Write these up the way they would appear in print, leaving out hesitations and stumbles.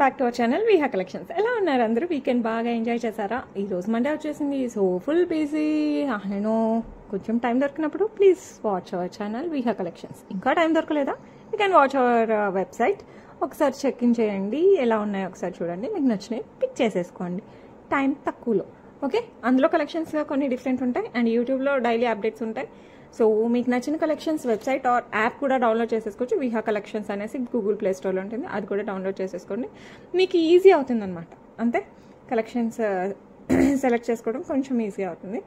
Back to our channel Viha collections. ఎలా ఉన్నారు అందరూ? వీకెండ్ బాగా ఎంజాయ్ చేశారా? ఈ రోజు మండే వచ్చేసింది, సో ఫుల్ బిజీ. నేను కొంచెం టైం దొరికినప్పుడు please watch our channel Viha collections. ఇంకా టైం దొరకలేదా? You can watch our website. ఒకసారి చెక్ ఇన్ చేయండి, ఎలా ఉన్నాయో ఒకసారి చూడండి, మీకు నచ్చినవి పిక్ చేసేసుకోండి టైం తక్కువలో. ఓకే, అందులో కలెక్షన్స్ కొన్ని డిఫరెంట్ ఉంటాయి అండ్ యూట్యూబ్లో డైలీ అప్డేట్స్ ఉంటాయి. సో మీకు నచ్చిన కలెక్షన్స్ వెబ్సైట్ ఆర్ యాప్ కూడా డౌన్లోడ్ చేసేసుకోవచ్చు. విహా కలెక్షన్స్ అనేసి గూగుల్ ప్లే స్టోర్లో ఉంటుంది, అది కూడా డౌన్లోడ్ చేసేసుకోండి. మీకు ఈజీ అవుతుంది అనమాట. అంతే, కలెక్షన్స్ సెలెక్ట్ చేసుకోవడం కొంచెం ఈజీ అవుతుంది.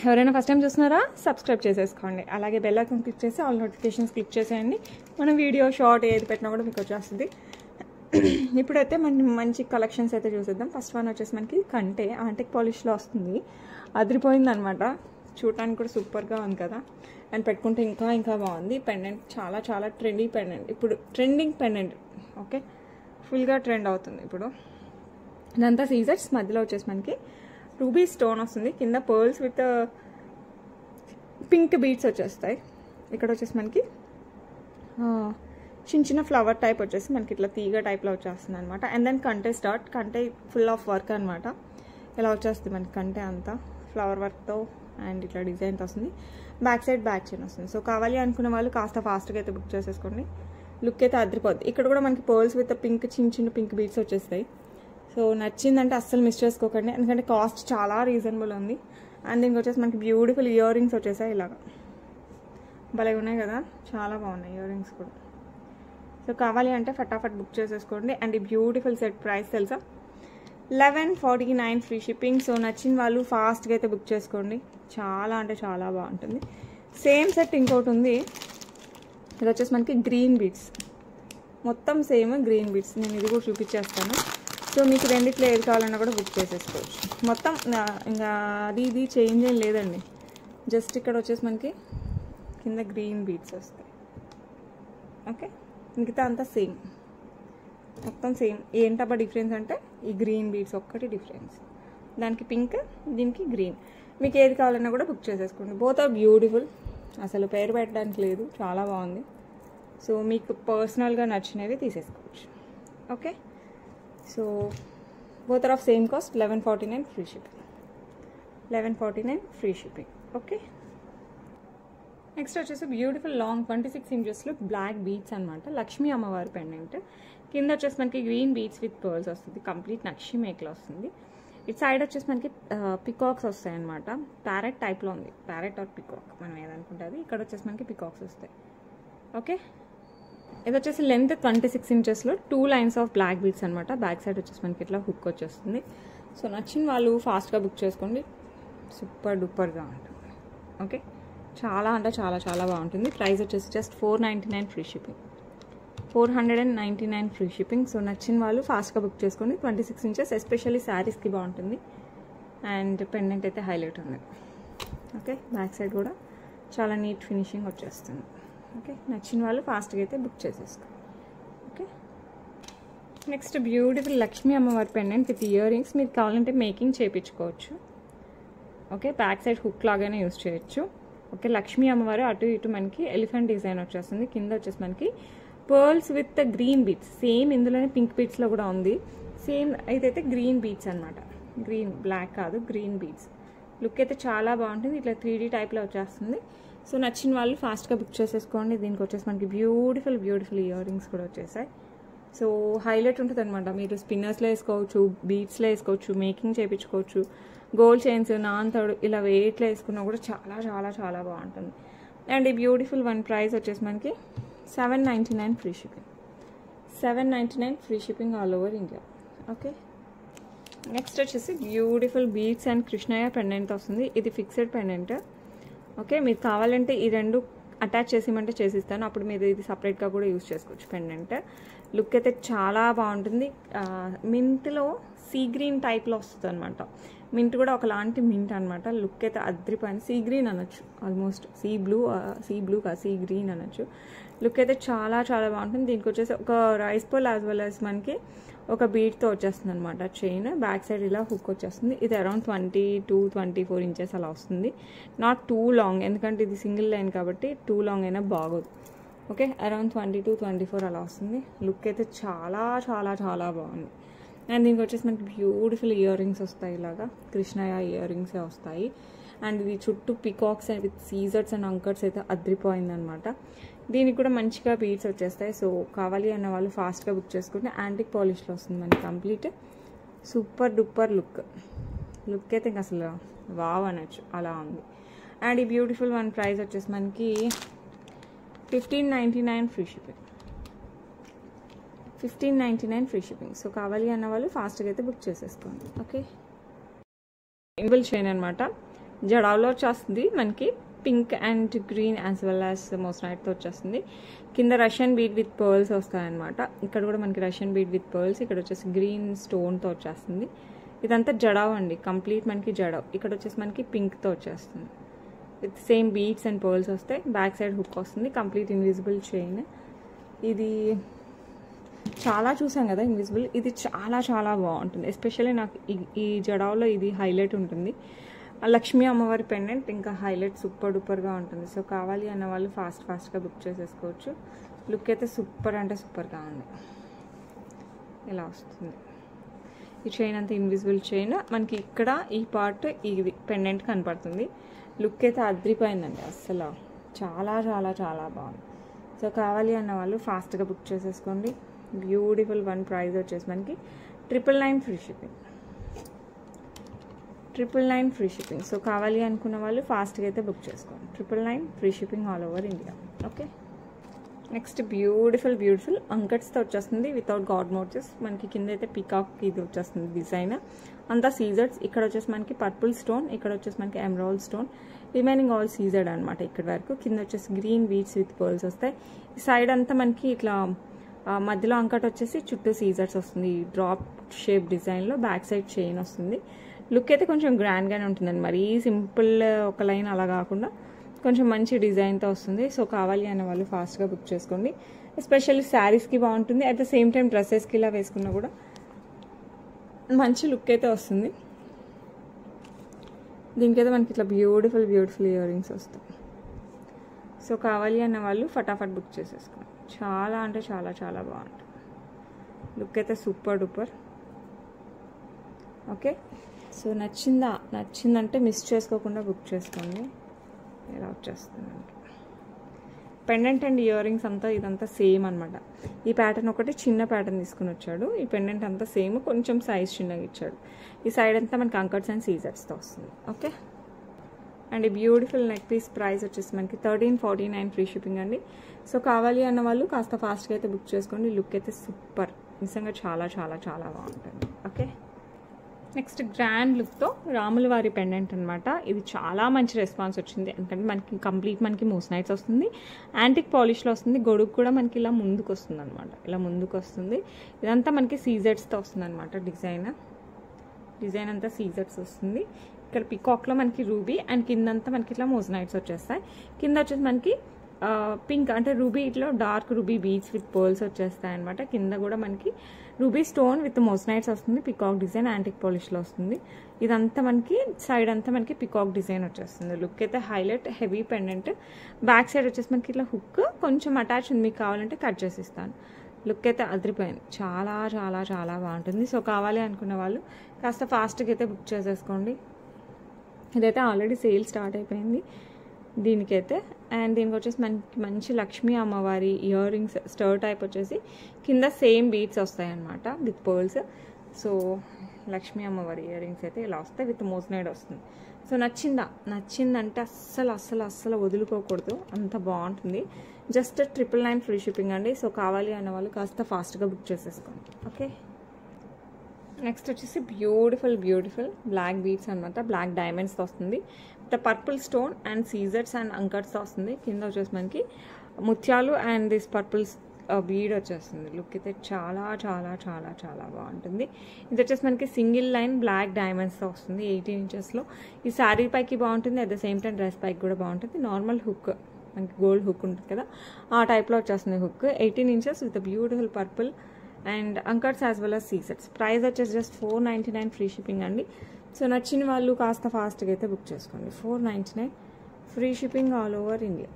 ఎవరైనా ఫస్ట్ టైం చూస్తున్నారా? సబ్స్క్రైబ్ చేసేసుకోండి. అలాగే బెల్ ఐకాన్ క్లిక్ చేసి ఆల్ నోటిఫికేషన్స్ క్లిక్ చేసేయండి. మనం వీడియో షార్ట్ ఏది పెట్టినా కూడా మీకు వచ్చేస్తుంది. ఇప్పుడైతే మంచి కలెక్షన్స్ అయితే చూసేద్దాం. ఫస్ట్ వన్ వచ్చేసి మనకి కంటే ఆంటిక్ పాలిష్లో వస్తుంది. అదిరిపోయింది అనమాట, చూడటానికి కూడా సూపర్గా ఉంది కదా, అండ్ పెట్టుకుంటే ఇంకా ఇంకా బాగుంది. పెండెంట్ చాలా చాలా ట్రెండీ పెండెంట్, ఇప్పుడు ట్రెండింగ్ పెండెంట్. ఓకే, ఫుల్గా ట్రెండ్ అవుతుంది ఇప్పుడు. ఇదంతా సీజర్స్, మధ్యలో వచ్చేసి మనకి రూబీ స్టోన్ వస్తుంది, కింద పర్ల్స్ విత్ పింక్ బీడ్స్ వచ్చేస్తాయి. ఇక్కడ వచ్చేసి మనకి చిన్న చిన్న ఫ్లవర్ టైప్ వచ్చేసి మనకి ఇట్లా తీగ టైప్లో వచ్చేస్తుంది అనమాట. అండ్ దెన్ కంటే స్టార్ట్, కంటే ఫుల్ ఆఫ్ వర్క్ అనమాట. ఇలా వచ్చేస్తుంది మనకి కంటే అంతా ఫ్లవర్ వర్క్తో అండ్ ఇట్లా డిజైన్తో వస్తుంది. బ్యాక్ సైడ్ బ్యాక్ చైన్ వస్తుంది. సో కావాలి అనుకున్న వాళ్ళు కాస్త ఫాస్ట్గా అయితే బుక్ చేసేసుకోండి. లుక్ అయితే అదిరిపోద్ది. ఇక్కడ కూడా మనకి పర్ల్స్ విత్ పింక్ చిన్న చిన్న పింక్ బీడ్స్ వచ్చేస్తాయి. సో నచ్చిందంటే అస్సలు మిస్ చేసుకోకండి, ఎందుకంటే కాస్ట్ చాలా రీజనబుల్ ఉంది. అండ్ దీనికి వచ్చేసి మనకి బ్యూటిఫుల్ ఇయర్ రింగ్స్ వచ్చేసాయి, ఇలాగా భలే ఉన్నాయి కదా, చాలా బాగున్నాయి ఇయర్ రింగ్స్ కూడా. సో కావాలి అంటే ఫటాఫట్ బుక్ చేసేసుకోండి. అండ్ ఈ బ్యూటిఫుల్ సెట్ ప్రైస్ తెలుసా? 1149 ఫ్రీ షిప్పింగ్. సో నచ్చిన వాళ్ళు ఫాస్ట్గా అయితే బుక్ చేసుకోండి, చాలా అంటే చాలా బాగుంటుంది. సేమ్ సెట్ ఇంకోటి ఉంది, ఇది వచ్చేసి మనకి గ్రీన్ బీడ్స్, మొత్తం సేమ్ గ్రీన్ బీడ్స్. నేను ఇది కూడా చూపించేస్తాను. సో మీకు రెండిట్లో ఏది కావాలన్నా కూడా బుక్ చేసేసుకోవచ్చు. మొత్తం ఇంకా ఇది చేంజ్ ఏం లేదండి, జస్ట్ ఇక్కడ వచ్చేసి మనకి కింద గ్రీన్ బీడ్స్ వస్తాయి. ఓకే, మిగతా అంతా సేమ్, మొత్తం సేమ్. ఏంటబ్బా డిఫరెన్స్ అంటే ఈ గ్రీన్ బీడ్స్ ఒక్కటి డిఫరెన్స్, దానికి పింక్ దీనికి గ్రీన్. మీకు ఏది కావాలన్నా కూడా బుక్ చేసేసుకోండి. బోత్ ఆర్ బ్యూటిఫుల్, అసలు పేరు పెట్టడానికి లేదు, చాలా బాగుంది. సో మీకు పర్సనల్గా నచ్చినవి తీసేసుకోవచ్చు. Okay, so both are of same cost, 1149 free shipping. 1149 free shipping. Okay, next వచ్చేసి బ్యూటిఫుల్ లాంగ్ 26 ఇంచెస్లో బ్లాక్ బీడ్స్ అనమాట, లక్ష్మీ అమ్మవారి పెండెంట్. కింద వచ్చేసి మనకి గ్రీన్ బీడ్స్ విత్ పర్ల్స్ వస్తుంది, కంప్లీట్ నక్షి మేకలో వస్తుంది. ఇటు సైడ్ వచ్చేసి మనకి పికాక్స్ వస్తాయి అనమాట, ప్యారెట్ టైప్లో ఉంది, ప్యారెట్ ఆర్ పికాక్ మనం ఏదనుకుంటే అది. ఇక్కడ వచ్చేసి మనకి పికాక్స్ వస్తాయి. ఓకే, ఇది వచ్చేసి లెంత్ 26 ఇంచెస్లో 2 లైన్స్ ఆఫ్ బ్లాక్ బీడ్స్ అనమాట. బ్యాక్ సైడ్ వచ్చేసి మనకి ఇట్లా హుక్ వచ్చేస్తుంది. సో నచ్చిన వాళ్ళు ఫాస్ట్గా బుక్ చేసుకోండి, సూపర్ డూపర్గా ఉంటుంది. ఓకే, చాలా అంటే చాలా చాలా బాగుంటుంది. ప్రైస్ వచ్చేసి just 499 free shipping, 499 free shipping. So నచ్చిన వాళ్ళు ఫాస్ట్గా బుక్ చేసుకోండి. 26 ఇంచెస్, ఎస్పెషల్లీ శారీస్కి బాగుంటుంది. అండ్ పెండెంట్ అయితే హైలైట్ ఉంది. ఓకే, బ్యాక్ సైడ్ కూడా చాలా నీట్ ఫినిషింగ్ వచ్చేస్తుంది. ఓకే, నచ్చిన వాళ్ళు ఫాస్ట్గా అయితే బుక్ చేసేసుకోండి. ఓకే, నెక్స్ట్ బ్యూటిఫుల్ లక్ష్మీ అమ్మవారి పెండెంట్ విత్ ఇయర్ రింగ్స్. మీరు కావాలంటే మేకింగ్ చేయించుకోవచ్చు. ఓకే, బ్యాక్ సైడ్ హుక్ లాగానే యూజ్ చేయొచ్చు. ఓకే, లక్ష్మీ అమ్మవారు అటు ఇటు మనకి ఎలిఫెంట్ డిజైన్ వచ్చేస్తుంది. కింద వచ్చేసి మనకి pearls with green beads, same ఇందులోనే పింక్ బీడ్స్లో కూడా ఉంది. సేమ్ అయితే గ్రీన్ బీడ్స్ అనమాట, గ్రీన్ బ్లాక్ కాదు, గ్రీన్ బీడ్స్. లుక్ అయితే చాలా బాగుంటుంది, ఇట్లా 3D టైప్లో వచ్చేస్తుంది. సో నచ్చిన వాళ్ళు ఫాస్ట్గా బుక్ చేసేసుకోండి. దీనికి వచ్చేసి మనకి బ్యూటిఫుల్ బ్యూటిఫుల్ ఇయర్ రింగ్స్ కూడా వచ్చేసాయి. సో హైలైట్ ఉంటుంది అనమాట. మీరు స్పిన్నర్స్లో వేసుకోవచ్చు, బీడ్స్లో వేసుకోవచ్చు, మేకింగ్ చేయించుకోవచ్చు. గోల్డ్ చైన్స్, నాన్తోడు ఇలా వెయిట్లో వేసుకున్నా కూడా చాలా చాలా చాలా బాగుంటుంది. అండ్ ఈ బ్యూటిఫుల్ వన్ ప్రైస్ వచ్చేసి మనకి 799 free shipping, 799 free shipping all over India. Okay, next వచ్చేసి beautiful beads and Krishnayya pendant వస్తుంది. ఇది ఫిక్స్డ్ పెండెంట్. ఓకే, మీకు కావాలంటే ఈ రెండు అటాచ్ చేసిమంటే చేసిస్తాను, అప్పుడు మీరు ఇది సపరేట్గా కూడా యూజ్ చేసుకోవచ్చు పెండెంట్. లుక్ అయితే చాలా బాగుంటుంది. మింట్లో సీ గ్రీన్ టైప్లో వస్తుంది అనమాట. మింట్ కూడా ఒకలాంటి మింట్ అనమాట. లుక్ అయితే అద్రిపోయింది, సీ గ్రీన్ అనొచ్చు, ఆల్మోస్ట్ సీ బ్లూ కాదు, సీ గ్రీన్ అనొచ్చు. లుక్ అయితే చాలా చాలా బాగుంటుంది. దీనికి వచ్చేసి ఒక rice pole as well as మనకి ఒక బీడ్తో వచ్చేస్తుంది అనమాట చైన్. బ్యాక్ సైడ్ ఇలా హుక్ వచ్చేస్తుంది. ఇది అరౌండ్ 22-24 ఇంచెస్ అలా వస్తుంది. నాట్ టూ లాంగ్, ఎందుకంటే ఇది సింగిల్ లైన్ కాబట్టి టూ లాంగ్ అయినా బాగోదు. ఓకే, అరౌండ్ 22-24 అలా వస్తుంది. లుక్ అయితే చాలా చాలా చాలా బాగుంది. అండ్ దీనికి వచ్చేసి మనకి బ్యూటిఫుల్ ఇయర్ రింగ్స్ వస్తాయి, ఇలాగా కృష్ణయ్య ఇయర్ రింగ్సే వస్తాయి. అండ్ ఇది చుట్టూ పికాక్స్ అండ్ విత్ సీజర్స్ అండ్ అంకర్స్ అయితే అద్రిపోయిందనమాట. దీనికి కూడా మంచిగా బీడ్స్ వచ్చేస్తాయి. సో కావాలి అన్న వాళ్ళు ఫాస్ట్గా బుక్ చేసుకుంటే యాంటిక్ పాలిష్లో వస్తుంది మనకి కంప్లీట్. సూపర్ డూపర్ లుక్ అయితే ఇంకా అసలు వావ్ అనొచ్చు, అలా ఉంది. అండ్ ఈ బ్యూటిఫుల్ వన్ ప్రైస్ వచ్చేసి మనకి 1599 free shipping. 1599 free shipping. So కావాలి అన్న వాళ్ళు ఫాస్ట్గా అయితే బుక్ చేసేసుకోండి. ఓకే, ఇంబుల్ చైన్ అనమాట. జడావ్లో వచ్చేస్తుంది మనకి pink and green as well as మోస్నైట్తో వచ్చేస్తుంది. కింద రష్యన్ బీడ్ విత్ పర్ల్స్ వస్తాయన్నమాట. ఇక్కడ కూడా మనకి రష్యన్ బీడ్ విత్ పర్ల్స్, ఇక్కడ వచ్చేసి గ్రీన్ స్టోన్తో వచ్చేస్తుంది. ఇదంతా జడావ్ అండి, కంప్లీట్ మనకి జడావ్. ఇక్కడ వచ్చేసి మనకి పింక్తో వచ్చేస్తుంది with same beads and pearls వస్తాయి. బ్యాక్ సైడ్ హుక్ వస్తుంది, కంప్లీట్ ఇన్విజిబుల్ చైన్. ఇది చాలా చూసాం కదా ఇన్విజిబుల్, ఇది చాలా చాలా బాగుంటుంది. ఎస్పెషల్లీ నాకు ఈ జడావ్లో ఇది హైలైట్ ఉంటుంది. లక్ష్మీ అమ్మవారి పెండెంట్ ఇంకా హైలైట్ సూపర్ డూపర్గా ఉంటుంది. సో కావాలి అన్న వాళ్ళు ఫాస్ట్గా బుక్ చేసేసుకోవచ్చు. లుక్ అయితే సూపర్ అంటే సూపర్గా ఉంది. ఇలా వస్తుంది. ఈ చైన్ అంతా ఇన్విజిబుల్ చైన్ మనకి. ఇక్కడ ఈ పార్ట్ ఇది పెండెంట్ కనపడుతుంది. లుక్ అయితే అద్రిపోయిందండి, అస్సలు చాలా చాలా చాలా బాగుంది. సో కావాలి అన్న వాళ్ళు ఫాస్ట్గా బుక్ చేసేసుకోండి. బ్యూటిఫుల్ వన్ ప్రైస్ వచ్చేసి మనకి 999 free shipping. 999 free shipping. So కావాలి అనుకున్న వాళ్ళు ఫాస్ట్గా అయితే బుక్ చేసుకోండి. 999 free shipping all over India. Okay, next beautiful అంకట్స్తో వచ్చేస్తుంది వితౌట్ గాడ్ మోటివ్స్. మనకి కింద అయితే పికాక్ ఇది వచ్చేస్తుంది డిజైన్ అంతా సీజర్స్. ఇక్కడ వచ్చేసి మనకి పర్పుల్ స్టోన్, ఇక్కడ వచ్చేసి మనకి ఎమరాల్డ్ స్టోన్, రిమైనింగ్ ఆల్ సీజర్డ్ అనమాట. ఇక్కడ వరకు కింద వచ్చేసి గ్రీన్ బీడ్స్ విత్ పర్ల్స్ వస్తాయి. ఈ సైడ్ అంతా మనకి ఇట్లా మధ్యలో అంకట్ వచ్చేసి చుట్టూ సీజర్స్ వస్తుంది. డ్రాప్ షేప్ డిజైన్లో బ్యాక్ సైడ్ చైన్ వస్తుంది. లుక్ అయితే కొంచెం గ్రాండ్గానే ఉంటుందండి, మరీ సింపుల్ ఒక లైన్ అలా కాకుండా కొంచెం మంచి డిజైన్తో వస్తుంది. సో కావాలి అనే వాళ్ళు ఫాస్ట్గా బుక్ చేసుకోండి. ఎస్పెషల్లీ శారీస్కి బాగుంటుంది. అట్ ద సేమ్ టైం డ్రెస్సెస్కి ఇలా వేసుకున్నా కూడా మంచి లుక్ అయితే వస్తుంది. దీనికైతే మనకి ఇట్లా బ్యూటిఫుల్ ఇయర్ రింగ్స్ వస్తాయి. సో కావాలి అన్న వాళ్ళు ఫటాఫట్ బుక్ చేసేసుకోండి. చాలా అంటే చాలా చాలా బాగుంటుంది. లుక్ అయితే సూపర్ డూపర్. ఓకే, సో నచ్చిందంటే మిస్ చేసుకోకుండా బుక్ చేసుకోండి. ఇలా వచ్చేస్తుంది. పెండెంట్ అండ్ ఇయర్ రింగ్స్ అంతా ఇదంతా సేమ్ అనమాట. ఈ ప్యాటర్న్ ఒకటి చిన్న ప్యాటర్న్ తీసుకుని వచ్చాడు. ఈ పెండెంట్ అంతా సేమ్, కొంచెం సైజ్ చిన్నగా ఇచ్చాడు. ఈ సైడ్ అంతా మనకి అంకట్స్ అండ్ సీజర్స్తో వస్తుంది. ఓకే, అండ్ ఈ బ్యూటిఫుల్ నెక్ పీస్ ప్రైస్ వచ్చేసి మనకి 1349 ఫ్రీ షిప్పింగ్ అండి. సో కావాలి అన్న వాళ్ళు కాస్త ఫాస్ట్గా అయితే బుక్ చేసుకోండి. లుక్ అయితే సూపర్, నిజంగా చాలా చాలా చాలా బాగుంటుంది. ఓకే, నెక్స్ట్ గ్రాండ్ లుక్తో రాముల వారి పెండెంట్ అనమాట. ఇది చాలా మంచి రెస్పాన్స్ వచ్చింది. ఎందుకంటే మనకి కంప్లీట్ మనకి మోస్నైట్స్ వస్తుంది, యాంటిక్ పాలిష్లో వస్తుంది. గొడుగు కూడా మనకి ఇలా ముందుకు వస్తుంది అనమాట, ఇలా ముందుకు వస్తుంది. ఇదంతా మనకి సీజర్స్తో వస్తుంది అనమాట. డిజైన్ అంతా సీజర్స్ వస్తుంది. ఇక్కడ పికాక్లో మనకి రూబీ అండ్ కిందంతా మనకి ఇట్లా మోస్నైట్స్ వచ్చేస్తాయి. కింద వచ్చేసి మనకి పింక్ అంటే రూబీ, ఇట్లా dark ruby beads with pearls వచ్చేస్తాయి అనమాట. కింద కూడా మనకి రూబీ స్టోన్ విత్ మోస్నైట్స్ వస్తుంది. పికాక్ డిజైన్ యాంటిక్ పాలిష్లో వస్తుంది. ఇదంతా మనకి సైడ్ అంతా మనకి పికాక్ డిజైన్ వచ్చేస్తుంది. లుక్ అయితే highlight, heavy pendant. Back side వచ్చేసి మనకి ఇట్లా హుక్ కొంచెం అటాచ్ ఉంది, మీకు కావాలంటే కట్ చేసి ఇస్తాను. లుక్ అయితే అదిరిపోయింది, చాలా చాలా చాలా బాగుంటుంది. సో కావాలి అనుకున్న వాళ్ళు కాస్త ఫాస్ట్గా అయితే బుక్ చేసేసుకోండి. ఇదైతే ఆల్రెడీ సేల్ స్టార్ట్ అయిపోయింది దీనికైతే. అండ్ దీనికి వచ్చేసి మనకి మంచి లక్ష్మీ అమ్మవారి ఇయర్ రింగ్స్ స్టర్ టైప్ వచ్చేసి కింద సేమ్ బీడ్స్ వస్తాయి అన్నమాట విత్ పర్ల్స్. సో లక్ష్మీ అమ్మవారి ఇయర్ రింగ్స్ అయితే ఇలా వస్తాయి, విత్ మోస్నైడ్ వస్తుంది. సో నచ్చిందంటే అస్సలు వదులుకోకూడదు, అంత బాగుంటుంది. జస్ట్ 999 ఫ్రీ షిప్పింగ్ అండి. సో కావాలి అన్న వాళ్ళు కాస్త ఫాస్ట్గా బుక్ చేసేసుకోండి. ఓకే, నెక్స్ట్ వచ్చేసి బ్యూటిఫుల్ బ్లాక్ బీడ్స్ అనమాట. బ్లాక్ డైమండ్స్తో వస్తుంది. ద పర్పుల్ స్టోన్ అండ్ సీజర్స్ అండ్ అంకర్స్తో వస్తుంది. కింద వచ్చేసి మనకి ముత్యాలు అండ్ దిస్ పర్పుల్ బీడ్ వచ్చేస్తుంది. లుక్ అయితే చాలా చాలా చాలా చాలా బాగుంటుంది. ఇది వచ్చేసి మనకి సింగిల్ లైన్ బ్లాక్ డైమండ్స్తో వస్తుంది. 18 ఇంచెస్లో. ఈ శారీ పైకి బాగుంటుంది, at the same time dress పైకి కూడా బాగుంటుంది. నార్మల్ హుక్ మనకి గోల్డ్ హుక్ ఉంటుంది కదా, ఆ టైప్లో వచ్చేస్తుంది hook. 18 inches with beautiful purple and anchors as well as సీజర్స్. ప్రైస్ వచ్చేసి జస్ట్ 499 ఫ్రీ షిప్పింగ్ అండి. సో నచ్చిన వాళ్ళు కాస్త ఫాస్ట్గా అయితే బుక్ చేసుకోండి. 499 free shipping all over India.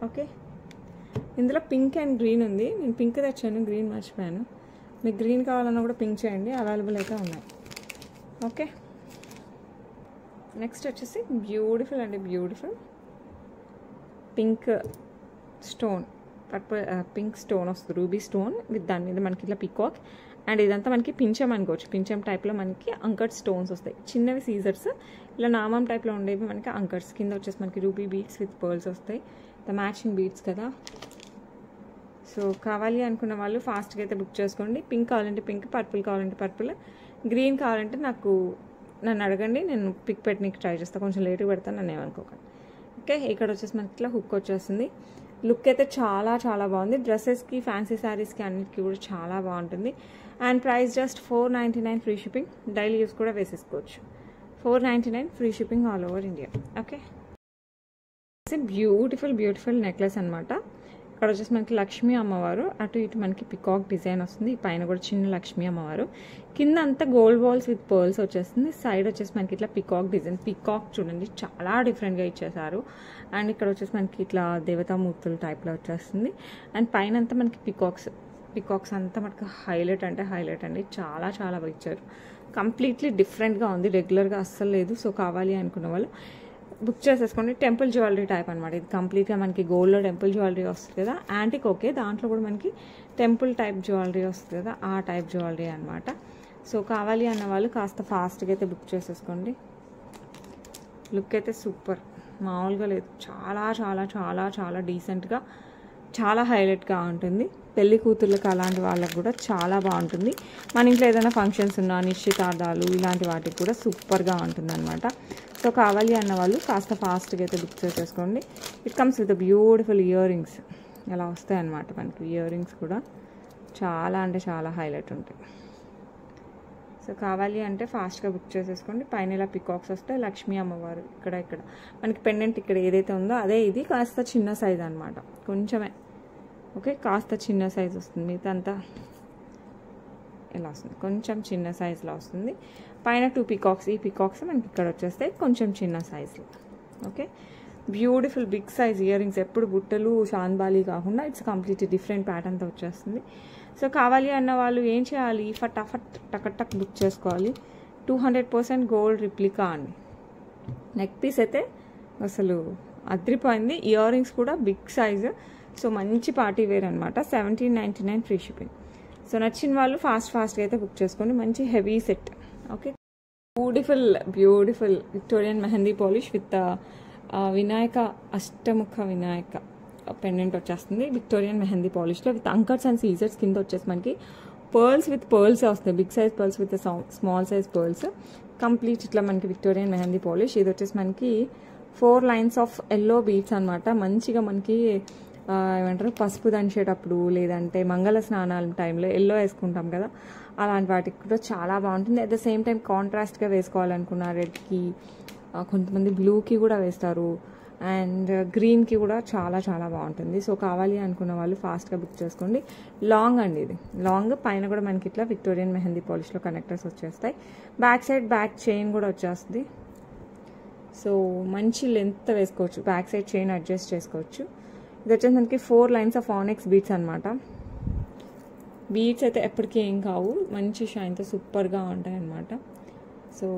Okay, ఇందులో పింక్ అండ్ గ్రీన్ ఉంది. నేను పింక్ తెచ్చాను, గ్రీన్ మర్చిపోయాను. మీకు గ్రీన్ కావాలన్నా కూడా పింక్ చేయండి, అవైలబుల్ అయితే ఉన్నాయి. ఓకే, నెక్స్ట్ వచ్చేసి బ్యూటిఫుల్ అండి, beautiful pink stone, purple pink stone వస్తుంది, రూబీ స్టోన్ విత్ దాని మీద మనకి ఇట్లా పికాక్. అండ్ ఇదంతా మనకి పించం అనుకోవచ్చు. పించం టైప్లో మనకి అంకట్ స్టోన్స్ వస్తాయి, చిన్నవి సీజర్స్, ఇలా నామం టైప్లో ఉండేవి మనకి అంకట్స్. కింద వచ్చేసి మనకి రూబీ బీడ్స్ విత్ పర్ల్స్ వస్తాయి, ద మ్యాచింగ్ బీడ్స్ కదా. సో కావాలి అనుకున్న వాళ్ళు ఫాస్ట్గా అయితే బుక్ చేసుకోండి. పింక్ కావాలంటే పింక్, పర్పుల్ కావాలంటే పర్పుల్, గ్రీన్ కావాలంటే నన్ను అడగండి, నేను పిక్ పెట్టడానికి ట్రై చేస్తాను. కొంచెం లేట్గా పెడతాను, నన్ను ఏమనుకోకండి. ఓకే, ఇక్కడ వచ్చేసి మనకి ఇట్లా హుక్ వచ్చేస్తుంది. లుక్ అయితే చాలా చాలా బాగుంది. డ్రెస్సెస్కి, ఫ్యాన్సీ శారీస్కి అన్నిటికీ కూడా చాలా బాగుంటుంది. And price just 499 free shipping. Daily use కూడా వేసేసుకోవచ్చు. 499 free shipping all over India. Okay, beautiful beautiful necklace అనమాట. ఇక్కడ వచ్చేసి మనకి లక్ష్మీ అమ్మవారు, అటు ఇటు మనకి పికాక్ డిజైన్ వస్తుంది. పైన కూడా చిన్న లక్ష్మీ అమ్మవారు, కింద అంతా గోల్డ్ బాల్స్ విత్ పర్ల్స్ వచ్చేస్తుంది. సైడ్ వచ్చేసి మనకి ఇట్లా పికాక్ డిజైన్, పికాక్ చూడండి చాలా డిఫరెంట్గా ఇచ్చేసారు. అండ్ ఇక్కడ వచ్చేసి మనకి ఇట్లా దేవతామూర్తుల టైప్లో వచ్చేస్తుంది. అండ్ పైన అంతా మనకి పికాక్స్ అంతా మనకి హైలైట్ అంటే హైలైట్ అండి, చాలా చాలా బాగా ఇచ్చారు. కంప్లీట్లీ డిఫరెంట్గా ఉంది, రెగ్యులర్గా అస్సలు లేదు. సో కావాలి అనుకున్న వాళ్ళు బుక్ చేసేసుకోండి. టెంపుల్ జ్యువెలరీ టైప్ అనమాట ఇది. కంప్లీట్గా మనకి గోల్డ్లో టెంపుల్ జ్యువెలరీ వస్తుంది కదా, యాంటిక్. ఓకే, దాంట్లో కూడా మనకి టెంపుల్ టైప్ జ్యువెలరీ వస్తుంది కదా, ఆ టైప్ జ్యువెలరీ అనమాట. సో కావాలి అన్న వాళ్ళు కాస్త ఫాస్ట్గా అయితే బుక్ చేసేసుకోండి. లుక్ అయితే సూపర్, మామూలుగా లేదు. చాలా చాలా చాలా చాలా డీసెంట్గా, చాలా హైలైట్గా ఉంటుంది. పెళ్లి కూతుర్లకు అలాంటి వాళ్ళకి కూడా చాలా బాగుంటుంది. మన ఇంట్లో ఏదైనా ఫంక్షన్స్ ఉన్నా, నిశ్చితార్థాలు ఇలాంటి వాటికి కూడా సూపర్గా ఉంటుంది అనమాట. సో కావాలి అన్న వాళ్ళు కాస్త ఫాస్ట్గా అయితే బుక్ చేసేసుకోండి. It comes with beautiful ear rings, అలా వస్తాయి అన్నమాట. మనకి ఇయర్ రింగ్స్ కూడా చాలా అంటే చాలా హైలైట్ ఉంటాయి. సో కావాలి అంటే ఫాస్ట్గా బుక్ చేసేసుకోండి. పైన ఇలా పికాక్స్ వస్తాయి, లక్ష్మీ అమ్మవారు ఇక్కడ మనకి పెండెంట్ ఇక్కడ ఏదైతే ఉందో అదే. ఇది కాస్త చిన్న సైజ్ అనమాట, కొంచెమే. ఓకే, కాస్త చిన్న సైజ్ వస్తుంది, మిగతా అంతా ఇలా వస్తుంది, కొంచెం చిన్న సైజులో వస్తుంది. పైన 2 పికాక్స్, ఈ పికాక్స్ మనకి ఇక్కడ వచ్చేస్తాయి కొంచెం చిన్న సైజులో. Okay, beautiful big size earrings, ఎప్పుడు బుట్టలు షాన్బాలి కాకుండా ఇట్స్ కంప్లీట్లీ డిఫరెంట్ ప్యాటర్న్తో వచ్చేస్తుంది. సో కావాలి అన్న వాళ్ళు ఏం చేయాలి, ఫటాఫట్ టక్ బుక్ చేసుకోవాలి. 200% గోల్డ్ రిప్లికా అండి. నెక్ పీస్ అయితే అసలు అద్రిపోయింది. ఇయర్ రింగ్స్ కూడా బిగ్ సైజు, సో మంచి పార్టీ వేర్ అనమాట. 1799 ఫ్రీ షిప్పింగ్. సో నచ్చిన వాళ్ళు ఫాస్ట్గా అయితే బుక్ చేసుకోండి. మంచి heavy set. Okay, beautiful Victorian mehndi polish with Vinayaka, అష్టముఖ వినాయక పెండెంట్ వచ్చేస్తుంది. విక్టోరియన్ మెహందీ పాలిష్లో విత్ అంకర్స్ అండ్ సీజర్స్. కింద వచ్చేసి మనకి పర్ల్స్ విత్ పర్ల్స్ వస్తాయి, big size pearls with small size pearls. Complete ఇట్లా మనకి విక్టోరియన్ మెహందీ పాలిష్. ఇది వచ్చేసి మనకి 4 లైన్స్ ఆఫ్ ఎల్లో బీడ్స్ అనమాట. మంచిగా మనకి ఏమంటారు, పసుపు దంచేటప్పుడు లేదంటే మంగళ స్నానాల టైంలో ఎల్లో వేసుకుంటాం కదా, అలాంటి వాటికి కూడా చాలా బాగుంటుంది. అట్ ద సేమ్ టైం కాంట్రాస్ట్గా వేసుకోవాలనుకున్న రెడ్కి, కొంతమంది బ్లూకి కూడా వేస్తారు, అండ్ గ్రీన్కి కూడా చాలా చాలా బాగుంటుంది. సో కావాలి అనుకున్న వాళ్ళు ఫాస్ట్గా బుక్ చేసుకోండి. లాంగ్ అండి ఇది, లాంగ్. పైన కూడా మనకి ఇట్లా విక్టోరియన్ మెహందీ పాలిష్లో కనెక్టర్స్ వచ్చేస్తాయి. బ్యాక్ సైడ్ బ్యాక్ చైన్ కూడా వచ్చేస్తుంది. సో మంచి లెంత్ వేసుకోవచ్చు, బ్యాక్ సైడ్ చైన్ అడ్జస్ట్ చేసుకోవచ్చు. ఇది వచ్చేసి మనకి 4 లైన్స్ ఆఫ్ ఆనెక్స్ బీడ్స్ అనమాట. బీడ్స్ అయితే ఎప్పటికీ ఏం కావు, మంచి షైన్తో సూపర్గా ఉంటాయి అన్నమాట. సో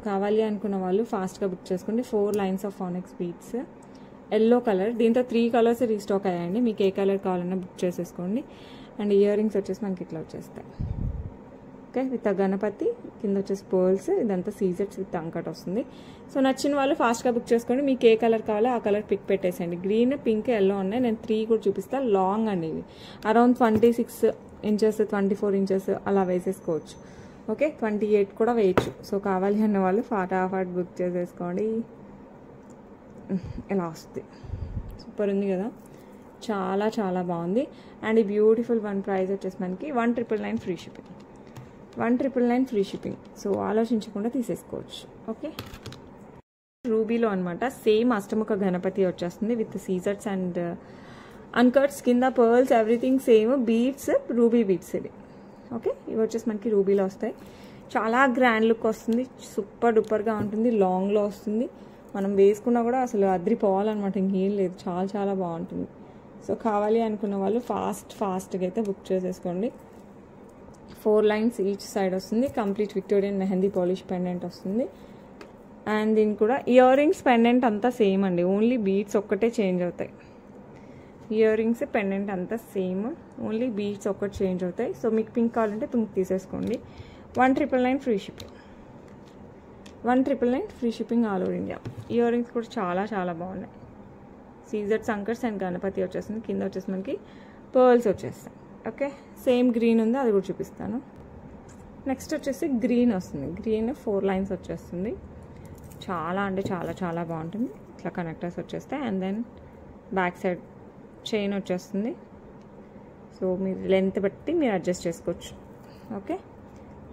కావాలి అనుకున్న వాళ్ళు ఫాస్ట్గా బుక్ చేసుకోండి. 4 lines of ఆనెక్స్ beads, yellow colour. దీంతో 3 కలర్స్ రీస్టాక్ అయ్యాయండి. మీకు ఏ కలర్ కావాలన్నా బుక్ చేసేసుకోండి. అండ్ ఇయర్ రింగ్స్ వచ్చేసి మనకి ఇట్లా వచ్చేస్తాయి. ఓకే, విత్ గణపతి, కింద వచ్చేసి పర్ల్స్, ఇదంతా సీజర్స్ విత్ అంకట్ వస్తుంది. సో నచ్చిన వాళ్ళు ఫాస్ట్గా బుక్ చేసుకోండి. మీకు ఏ కలర్ కావాలో ఆ కలర్ పిక్ పెట్టేసేయండి. గ్రీన్, పింక్, ఎల్లో ఉన్నాయి. నేను 3 కూడా చూపిస్తాను. లాంగ్ అండి ఇవి, అరౌండ్ 26 ఇంచెస్ 24 ఇంచెస్ అలా వేసేసుకోవచ్చు. ఓకే, 28 కూడా వేయచ్చు. సో కావాలి అన్న వాళ్ళు ఫటాఫట్ బుక్ చేసేసుకోండి. ఇలా వస్తుంది, సూపర్ ఉంది కదా, చాలా చాలా బాగుంది. అండ్ ఈ బ్యూటిఫుల్ వన్ ప్రైస్ వచ్చేసి మనకి 1999 free shipping. 1999 free shipping. So ఆలోచించకుండా తీసేసుకోవచ్చు. ఓకే, రూబీలో అనమాట. సేమ్ అష్టముఖ గణపతి వచ్చేస్తుంది విత్ సీజర్స్ అండ్ అన్కట్స్, కింద pearls, everything same. Beads, ruby beads ఇవి. ఓకే, ఇవి వచ్చేసి మనకి రూబీలో వస్తాయి. చాలా గ్రాండ్ లుక్ వస్తుంది, సూపర్ డూపర్గా ఉంటుంది. లాంగ్లో వస్తుంది, మనం వేసుకున్నా కూడా అసలు అద్రిపోవాలన్నమాట, ఇంకేం లేదు. చాలా చాలా బాగుంటుంది. సో కావాలి అనుకున్న వాళ్ళు ఫాస్ట్గా అయితే బుక్ చేసేసుకోండి. 4 లైన్స్ ఈచ్ సైడ్ వస్తుంది. Complete Victorian mehndi polish pendant వస్తుంది. అండ్ దీనికి కూడా ఇయర్ రింగ్స్ పెండెంట్ అంతా సేమ్ అండి, ఓన్లీ బీడ్స్ ఒక్కటే చేంజ్ అవుతాయి. ఇయర్ రింగ్స్ పెండెంట్ అంతా సేమ్, ఓన్లీ బీడ్స్ ఒక్కటి చేంజ్ అవుతాయి. సో మీకు పింక్ కావాలంటే పింక్ తీసేసుకోండి. 1999 free shipping. 1999 free shipping all over India. Ear rings కూడా చాలా చాలా బాగున్నాయి. సీజర్స్ అంకర్స్ అండ్ గణపతి వచ్చేస్తుంది. కింద వచ్చేసి మనకి పర్ల్స్ వచ్చేస్తాయి. ఓకే, సేమ్ గ్రీన్ ఉంది, అది కూడా చూపిస్తాను. నెక్స్ట్ వచ్చేసి గ్రీన్ వస్తుంది. గ్రీన్ 4 లైన్స్ వచ్చేస్తుంది. చాలా అంటే చాలా చాలా బాగుంటుంది. ఇట్లా కనెక్టర్స్ వచ్చేస్తాయి. And then back side chain వచ్చేస్తుంది. సో మీరు లెంత్ బట్టి మీరు అడ్జస్ట్ చేసుకోవచ్చు. ఓకే,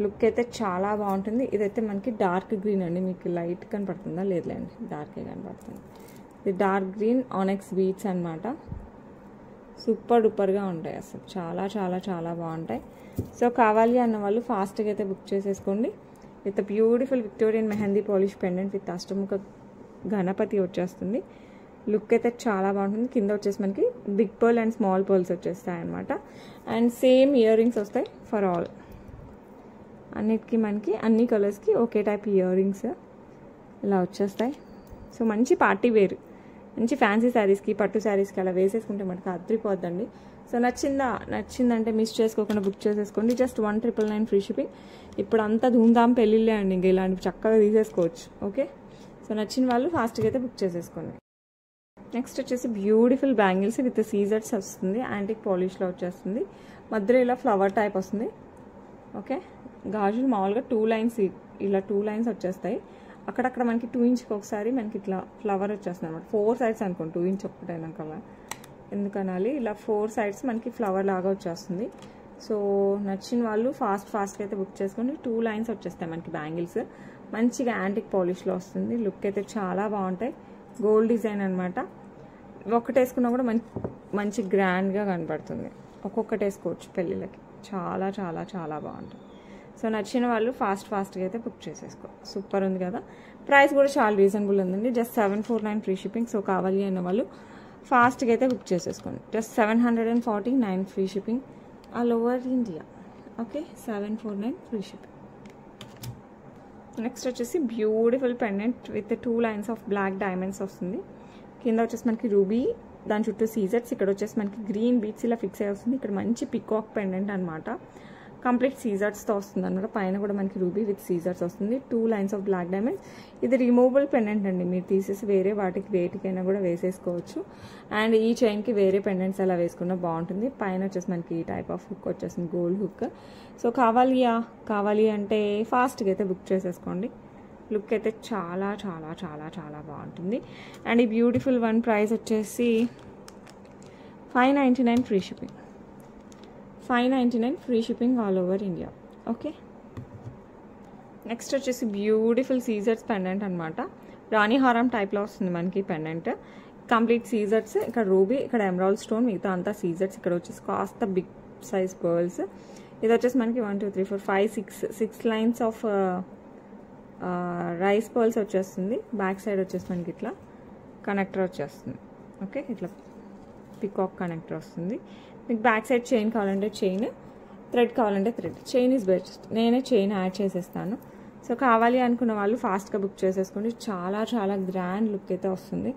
లుక్ అయితే చాలా బాగుంటుంది. ఇదైతే మనకి డార్క్ గ్రీన్ అండి. మీకు లైట్ కనపడుతుందా? లేదులేండి, డార్కే కనపడుతుంది. ఇది డార్క్ గ్రీన్ ఆనెక్స్ బీడ్స్ అనమాట. సూపర్ డూపర్గా ఉంటాయి, అసలు చాలా చాలా చాలా బాగుంటాయి. సో కావాలి అన్న వాళ్ళు ఫాస్ట్గా అయితే బుక్ చేసేసుకోండి. With beautiful Victorian mehndi polish pendant with అష్టముఖ గణపతి వచ్చేస్తుంది. లుక్ అయితే చాలా బాగుంటుంది. కింద వచ్చేసి మనకి big pearl and small pearls వచ్చేస్తాయి అనమాట. అండ్ సేమ్ ఇయర్ రింగ్స్ వస్తాయి ఫర్ ఆల్. అన్నిటికీ మనకి అన్ని కలర్స్కి ఒకే టైప్ ఇయర్ రింగ్స్ ఇలా వచ్చేస్తాయి. సో మంచి పార్టీ వేర్, మంచి ఫ్యాన్సీ శారీస్కి, పట్టు శారీస్కి అలా వేసేసుకుంటే మనకి అద్రిపోద్దండి. సో నచ్చిందంటే మిస్ చేసుకోకుండా బుక్ చేసేసుకోండి. Just 1999 free shipping. ఇప్పుడు అంతా ధూమ్ధామ్ పెళ్ళిళ్ళే అండి, ఇంకా ఇలాంటివి చక్కగా తీసేసుకోవచ్చు. ఓకే, సో నచ్చిన వాళ్ళు ఫాస్ట్గా అయితే బుక్ చేసేసుకోండి. నెక్స్ట్ వచ్చేసి బ్యూటిఫుల్ బ్యాంగిల్స్ విత్ సీజర్స్ వస్తుంది. యాంటిక్ పాలిష్లో వచ్చేస్తుంది. మధ్యలో ఇలా ఫ్లవర్ టైప్ వస్తుంది. ఓకే, గాజులు మామూలుగా 2 లైన్స్, ఇలా 2 లైన్స్ వచ్చేస్తాయి. అక్కడక్కడ మనకి 2 ఇంచ్కి ఒకసారి మనకి ఇట్లా ఫ్లవర్ వచ్చేస్తుంది అనమాట. 4 సైడ్స్ అనుకోండి, 2 ఇంచ్ ఒక్కటైనా కదా ఎందుకనాలి, ఇలా 4 సైడ్స్ మనకి ఫ్లవర్ లాగా వచ్చేస్తుంది. సో నచ్చిన వాళ్ళు ఫాస్ట్గా అయితే బుక్ చేసుకోండి. 2 లైన్స్ వచ్చేస్తాయి మనకి బ్యాంగిల్స్. మంచిగా యాంటిక్ పాలిష్లో వస్తుంది. లుక్ అయితే చాలా బాగుంటాయి. గోల్డ్ డిజైన్ అనమాట. ఒక్కటి వేసుకున్నా కూడా మంచి గ్రాండ్గా కనపడుతుంది. ఒక్కొక్కటి వేసుకోవచ్చు పెళ్ళిళ్ళకి. చాలా చాలా చాలా బాగుంటుంది. సో నచ్చిన వాళ్ళు ఫాస్ట్గా అయితే బుక్ చేసేసుకో. సూపర్ ఉంది కదా. ప్రైస్ కూడా చాలా రీజనబుల్ ఉందండి. Just 749 free shipping. సో కావాలి అన్న వాళ్ళు ఫాస్ట్గా అయితే బుక్ చేసేసుకోండి. Just 749 free shipping all over India. Okay, 749 free shipping. Next వచ్చేసి beautiful pendant with 2 lines of black diamonds వస్తుంది. కింద వచ్చేసి మనకి రూబీ, దాని చుట్టూ సీజర్స్. ఇక్కడ వచ్చేసి మనకి గ్రీన్ బీట్స్ ఇలా ఫిక్స్ అయ్యి వస్తుంది. ఇక్కడ మంచి పికాక్ పెండెంట్ అనమాట. కంప్లీట్ సీజర్స్తో వస్తుంది అనమాట. పైన కూడా మనకి రూబీ విత్ సీజర్స్ వస్తుంది. 2 లైన్స్ ఆఫ్ బ్లాక్ డైమండ్స్. ఇది రిమూవబుల్ పెండెంట్ అండి, మీరు తీసేసి వేరే వేటికైనా కూడా వేసేసుకోవచ్చు. అండ్ ఈ చైన్కి వేరే పెండెంట్స్ అలా వేసుకున్నా బాగుంటుంది. పైన వచ్చేసి మనకి ఈ టైప్ ఆఫ్ హుక్ వచ్చేసింది, గోల్డ్ హుక్. సో కావాలి అంటే ఫాస్ట్గా అయితే బుక్ చేసేసుకోండి. లుక్ అయితే చాలా చాలా చాలా చాలా బాగుంటుంది. అండ్ ఈ బ్యూటిఫుల్ వన్ ప్రైస్ వచ్చేసి 599 free shipping. 599 free shipping all over India. Okay, next వచ్చేసి బ్యూటిఫుల్ సీజర్స్ పెండెంట్ అనమాట. రాణిహారం టైప్లో వస్తుంది మనకి పెండెంట్. కంప్లీట్ సీజర్స్. ఇక్కడ రూబీ, ఇక్కడ ఎమరాల్డ్ స్టోన్, మిగతా అంతా సీజర్స్. ఇక్కడ వచ్చేసి కాస్త బిగ్ సైజ్ పర్ల్స్. ఇది వచ్చేసి మనకి 1 2 3 4 5 6 లైన్స్ ఆఫ్ రైస్ పర్ల్స్ వచ్చేస్తుంది. బ్యాక్ సైడ్ వచ్చేసి మనకి ఇట్లా కనెక్టర్ వచ్చేస్తుంది. ఓకే, ఇట్లా పికాక్ కనెక్టర్ వస్తుంది. మీకు బ్యాక్ సైడ్ చైన్ కావాలంటే చైన్, థ్రెడ్ కావాలంటే థ్రెడ్. Chain is best. నేనే చైన్ యాడ్ చేసేస్తాను. సో కావాలి అనుకున్న వాళ్ళు ఫాస్ట్గా బుక్ చేసేసుకోండి. చాలా చాలా గ్రాండ్ లుక్ అయితే వస్తుంది.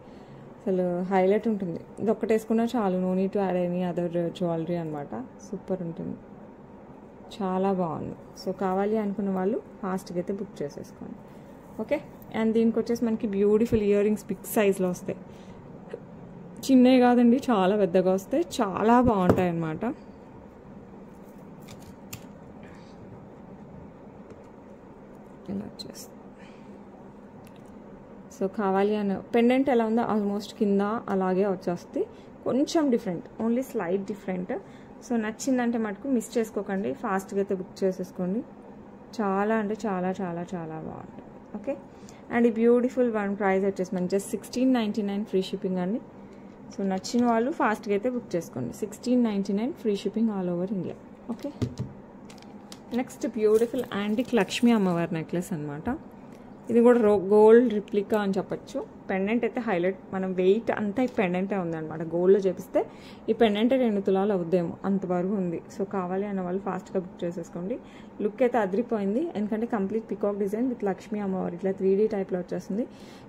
అసలు హైలైట్ ఉంటుంది. ఇది ఒక్కటి వేసుకున్నా చాలు, no need to add any other jewellery అనమాట. సూపర్ ఉంటుంది, చాలా బాగుంది. సో కావాలి అనుకున్న వాళ్ళు ఫాస్ట్గా అయితే బుక్ చేసేసుకోండి. ఓకే, అండ్ దీనికి వచ్చేసి మనకి బ్యూటిఫుల్ ఇయర్ రింగ్స్ బిగ్ సైజ్లో వస్తాయి. చిన్నవి కాదండి, చాలా పెద్దగా వస్తాయి. చాలా బాగుంటాయి అన్నమాట. ఇలా వచ్చేస్తుంది. సో కావాలి అన్న పెండెంట్ ఎలా ఉందో ఆల్మోస్ట్ కింద అలాగే వచ్చేస్తుంది. కొంచెం different, only slight different. So నచ్చిందంటే మటుకు మిస్ చేసుకోకండి. ఫాస్ట్గా అయితే బుక్ చేసేసుకోండి. చాలా అంటే చాలా చాలా చాలా బాగుంటుంది. ఓకే, అండ్ ఈ బ్యూటిఫుల్ వన్ ప్రైస్ వచ్చేసి మనకి జస్ట్ 1699 ఫ్రీ షిప్పింగ్ అండి. సో నచ్చిన వాళ్ళు ఫాస్ట్గా అయితే బుక్ చేసుకోండి. 1699 free shipping all over India. Okay, next beautiful antique Lakshmi అమ్మవారి నెక్లెస్ అనమాట. ఇది కూడా గోల్డ్ రిప్లికా అని చెప్పొచ్చు. పెండెంట్ అయితే హైలైట్, మనం వెయిట్ అంతా ఈ పెండెంటే ఉందన్నమాట. గోల్డ్లో చేపిస్తే ఈ పెండెంటే 2 తులాలు అవుద్దేమో అంతవరకు ఉంది. సో కావాలి అన్న వాళ్ళు ఫాస్ట్గా బుక్ చేసేసుకోండి. లుక్ అయితే అదిరిపోయింది, ఎందుకంటే complete peacock design with Lakshmi అమ్మవారు ఇట్లా 3D టైప్లో వచ్చేస్తుంది.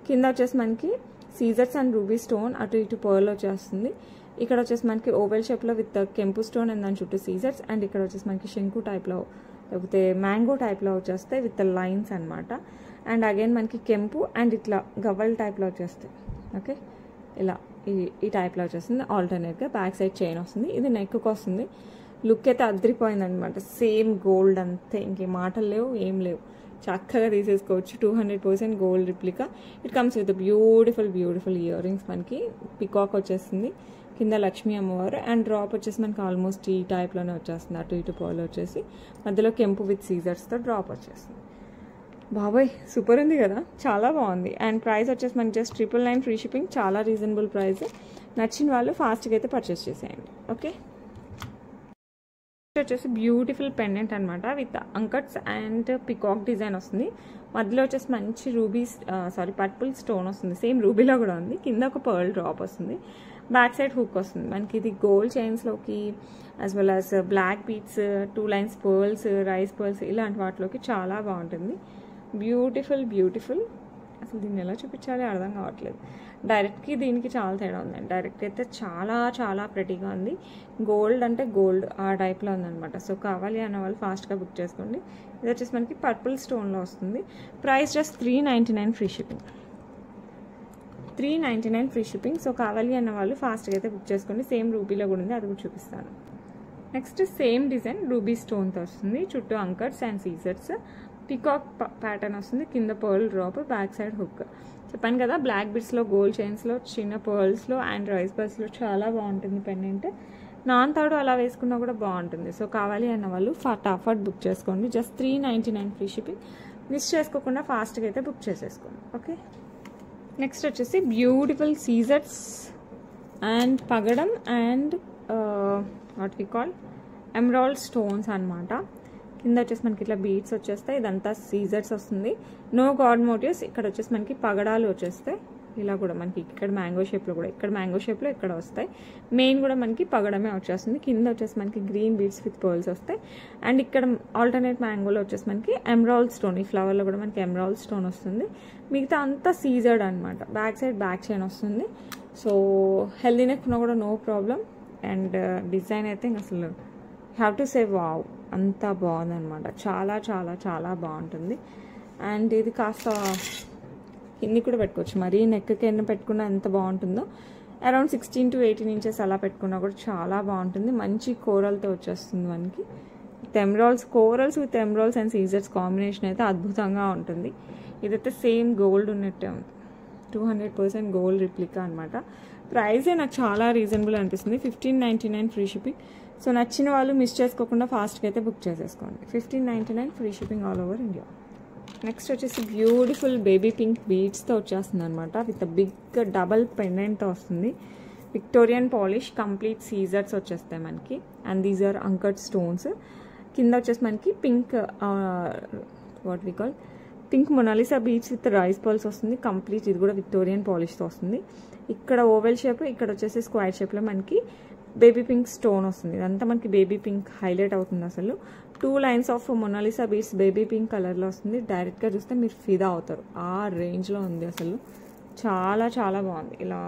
కింద వచ్చేసి మనకి సీజర్స్ అండ్ రూబీ స్టోన్, అటు ఇటు పర్ల్ వచ్చేస్తుంది. ఇక్కడ వచ్చేసి మనకి ఓవెల్ షేప్లో విత్ కెంపు స్టోన్ అండ్ దాని చుట్టూ సీజర్స్, అండ్ ఇక్కడ వచ్చేసి మనకి శంకు టైప్లో లేకపోతే మ్యాంగో టైప్లో వచ్చేస్తాయి విత్ లైన్స్ అనమాట. అండ్ అగైన్ మనకి కెంపు అండ్ ఇట్లా గవ్వల్ టైప్లో వచ్చేస్తాయి. ఓకే, ఇలా ఈ టైప్లో వచ్చేస్తుంది. ఆల్టర్నేట్గా బ్యాక్ సైడ్ చైన్ వస్తుంది. ఇది నెక్కు వస్తుంది. లుక్ అయితే అదిరిపోయింది అనమాట. సేమ్ గోల్డ్ అంతే, ఇంకే మాటలు లేవు, ఏం లేవు. చక్కగా తీసేసుకోవచ్చు. 200% gold replica. It comes with beautiful ear rings. మనకి పికాక్ వచ్చేస్తుంది, కింద లక్ష్మీ అమ్మవారు, అండ్ డ్రాప్ వచ్చేసి మనకి ఆల్మోస్ట్ ఈ టైప్లోనే వచ్చేస్తుంది. అటు ఇటు పర్ల్ వచ్చేసి మధ్యలో కెంపు విత్ సీజర్స్తో డ్రాప్ వచ్చేస్తుంది. బాబాయ్ సూపర్ ఉంది కదా, చాలా బాగుంది. అండ్ ప్రైస్ వచ్చేసి మనకి జస్ట్ 999 ఫ్రీ షిప్పింగ్, చాలా రీజనబుల్ ప్రైస్. నచ్చిన వాళ్ళు ఫాస్ట్గా అయితే పర్చేస్ చేసేయండి. ఓకే, వచ్చేసి బ్యూటిఫుల్ పెండెంట్ అనమాట with uncuts and peacock design వస్తుంది. మధ్యలో వచ్చేసి మంచి పర్పుల్ స్టోన్ వస్తుంది. సేమ్ రూబీలో కూడా ఉంది. కింద ఒక పర్ల్ డ్రాప్ వస్తుంది. బ్యాక్ సైడ్ హుక్ వస్తుంది. మనకి ఇది గోల్డ్ చైన్స్లోకి as well as black beads, 2 lines pearls, rice pearls ఇలాంటి వాటిలోకి చాలా బాగుంటుంది. బ్యూటిఫుల్. అసలు దీన్ని ఎలా చూపించాలి అర్థం కావట్లేదు. డైరెక్ట్కి దీనికి చాలా తేడా ఉందండి. డైరెక్ట్ అయితే చాలా ప్రెటీగా ఉంది. గోల్డ్ అంటే గోల్డ్ ఆ టైప్లో ఉందన్నమాట. సో కావాలి అన్న వాళ్ళు ఫాస్ట్గా బుక్ చేసుకోండి. ఇది వచ్చేసి మనకి పర్పుల్ స్టోన్లో వస్తుంది. Price just 399 free shipping. 399 free shipping. So కావాలి అన్న వాళ్ళు ఫాస్ట్గా అయితే బుక్ చేసుకోండి. సేమ్ రూబీలో కూడా ఉంది, అది కూడా చూపిస్తాను. నెక్స్ట్ సేమ్ డిజైన్ రూబీ స్టోన్తో వస్తుంది. చుట్టూ అంకర్స్ అండ్ సీజర్స్, పికాక్ ప్యాటర్న్ వస్తుంది. కింద pearl drop, back side hook. చెప్పాను కదా, బ్లాక్ బిట్స్లో, గోల్డ్ చైన్స్లో, చిన్న పర్ల్స్లో అండ్ రైస్ పర్ల్స్లో చాలా బాగుంటుంది పెండెంట్. నాన్ తాడు అలా వేసుకున్నా కూడా బాగుంటుంది. సో కావాలి అన్న వాళ్ళు ఫటాఫట్ బుక్ చేసుకోండి. Just 399 free shipping. మిస్ చేసుకోకుండా ఫాస్ట్గా అయితే బుక్ చేసేసుకోండి. ఓకే, నెక్స్ట్ వచ్చేసి బ్యూటిఫుల్ సీజర్స్ అండ్ పగడం and what we call emerald stones అనమాట. కింద వచ్చేసి మనకి ఇట్లా బీడ్స్ వచ్చేస్తాయి. ఇదంతా సీజర్స్ వస్తుంది. No god motifs. ఇక్కడ వచ్చేసి మనకి పగడాలు వచ్చేస్తాయి. ఇలా కూడా మనకి ఇక్కడ మ్యాంగో షేప్లో కూడా, ఇక్కడ మ్యాంగో షేప్లో ఇక్కడ వస్తాయి. మెయిన్ కూడా మనకి పగడమే వచ్చేస్తుంది. కింద వచ్చేసి మనకి గ్రీన్ బీడ్స్ విత్ పర్ల్స్ వస్తాయి. అండ్ ఇక్కడ ఆల్టర్నేట్ మ్యాంగోలో వచ్చేసి మనకి ఎమరాల్డ్ స్టోన్, ఈ ఫ్లవర్లో కూడా మనకి ఎమరాల్డ్ స్టోన్ వస్తుంది. మిగతా అంతా సీజర్డ్ అనమాట. బ్యాక్ సైడ్ బ్యాక్ చైన్ వస్తుంది. సో హెల్దీ నెక్ ఉన్నా కూడా నో ప్రాబ్లం. అండ్ డిజైన్ అయితే అసలు హ్యావ్ టు సే వావ్, అంతా బాగుందనమాట. చాలా బాగుంటుంది. అండ్ ఇది కాస్త కింది కూడా పెట్టుకోవచ్చు. మరీ నెక్ కింద పెట్టుకున్నా ఎంత బాగుంటుందో. అరౌండ్ 16 to 18 ఇంచెస్ అలా పెట్టుకున్నా కూడా చాలా బాగుంటుంది. మంచి కోరల్తో వచ్చేస్తుంది మనకి. కోరల్స్ విత్ ఎమరాల్డ్స్ అండ్ సీజర్స్ కాంబినేషన్ అయితే అద్భుతంగా ఉంటుంది. ఇదైతే సేమ్ గోల్డ్ ఉన్నట్టే ఉంది. 200% గోల్డ్ రిప్లికా అనమాట. ప్రైజే నాకు చాలా రీజనబుల్ అనిపిస్తుంది. 1599 ఫ్రీ షిప్పింగ్. సో నచ్చిన వాళ్ళు మిస్ చేసుకోకుండా ఫాస్ట్గా అయితే బుక్ చేసేసుకోండి. 1599 free shipping all over India. Next వచ్చేసి బ్యూటిఫుల్ బేబీ పింక్ బీడ్స్తో వచ్చేస్తుంది అనమాట. విత్ బిగ్ డబల్ పెండెంట్తో వస్తుంది. విక్టోరియన్ పాలిష్, కంప్లీట్ సీజర్స్ వచ్చేస్తాయి మనకి. And these are anchored stones. కింద వచ్చేసి మనకి pink what we call pink Mona Lisa beads with rice pearls వస్తుంది. కంప్లీట్ ఇది కూడా విక్టోరియన్ పాలిష్తో వస్తుంది. ఇక్కడ ఓవెల్ షేప్, ఇక్కడ వచ్చేసి స్క్వేర్ షేప్లో మనకి బేబీ పింక్ స్టోన్ వస్తుంది. ఇదంతా మనకి బేబీ పింక్ హైలైట్ అవుతుంది. అసలు 2 lines of Mona Lisa beads baby pink కలర్లో వస్తుంది. డైరెక్ట్గా చూస్తే మీరు ఫిదా అవుతారు. ఆ రేంజ్లో ఉంది. అసలు చాలా బాగుంది. ఇలా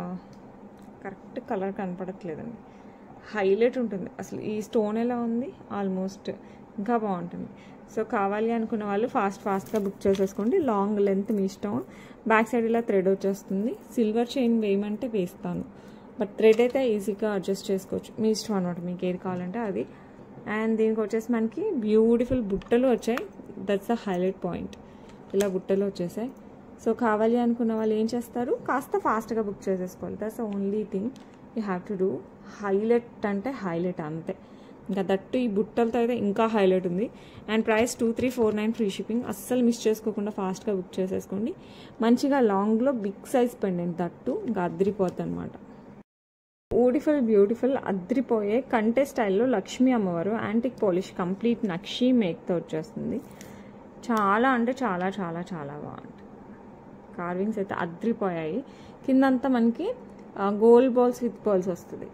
కరెక్ట్ కలర్ కనపడట్లేదండి, హైలైట్ ఉంటుంది. అసలు ఈ స్టోన్ ఎలా ఉంది, ఆల్మోస్ట్ ఇంకా బాగుంటుంది. సో కావాలి అనుకున్న వాళ్ళు ఫాస్ట్గా బుక్ చేసేసుకోండి. లాంగ్ లెంత్ మీ ఇష్టం. బ్యాక్ సైడ్ ఇలా థ్రెడ్ వచ్చేస్తుంది. సిల్వర్ చైన్ వేయమంటే వేస్తాను, బట్ థ్రెడ్ అయితే ఈజీగా అడ్జస్ట్ చేసుకోవచ్చు. మీ ఇష్టం అనమాట, మీకు ఏది కావాలంటే అది. అండ్ దీనికి వచ్చేసి మనకి బ్యూటిఫుల్ బుట్టలు వచ్చాయి. That's the highlight point. ఇలా బుట్టలు వచ్చేసాయి. సో కావాలి అనుకున్న వాళ్ళు ఏం చేస్తారు, కాస్త ఫాస్ట్గా బుక్ చేసేసుకోవాలి. That's the only thing you have to do. Highlight అంటే హైలైట్ అంతే. ఇంకా దట్టు ఈ బుట్టలతో అయితే ఇంకా హైలైట్ ఉంది. And price 2349 free shipping. అస్సలు మిస్ చేసుకోకుండా ఫాస్ట్గా బుక్ చేసేసుకోండి. మంచిగా లాంగ్లో బిగ్ సైజ్ పెండెంట్, దట్టు ఇంకా అద్దరిపోతుంది అనమాట. బ్యూటిఫుల్ అద్దరిపోయే కంటే స్టైల్లో లక్ష్మీ అమ్మవారు యాంటిక్ పాలిష్ కంప్లీట్ నక్షీ మేక్తో వచ్చేస్తుంది. చాలా అంటే చాలా బాగుంటుంది. కార్వింగ్స్ అయితే అద్రిపోయాయి. కిందంతా మనకి గోల్డ్ బాల్స్ విత్ పర్ల్స్ వస్తుంది.